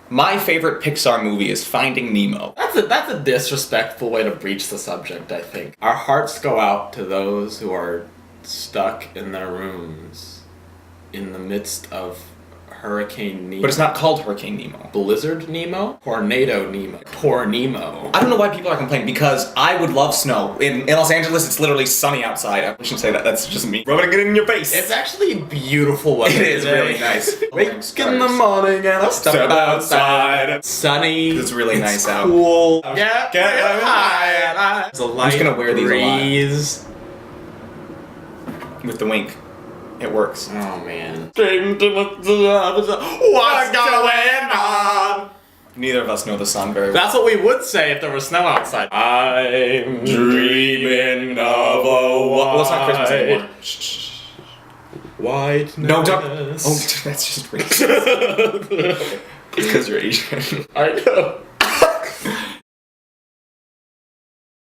My favorite Pixar movie is Finding Nemo. That's a disrespectful way to breach the subject, I think. Our hearts go out to those who are stuck in their rooms in the midst of Hurricane Nemo. But it's not called Hurricane Nemo. Blizzard Nemo? Tornado Nemo. Poor Nemo. I don't know why people are complaining, because I would love snow. In Los Angeles, it's literally sunny outside. I shouldn't say that, that's just me rubbing it in your face. It's actually beautiful weather. It is today. really nice. Wake in the morning and I step outside. Sunny. It's really nice out. Cool. Get high. There's a light I'm just gonna wear these a lot. breeze. With the wink. It works. Oh man. What's going on? Neither of us know the song very well. That's what we would say if there was snow outside. I'm dreaming of a Well, it's not Christmas anymore. white. No, don't. Oh, that's just racist. It's because you're Asian. I know.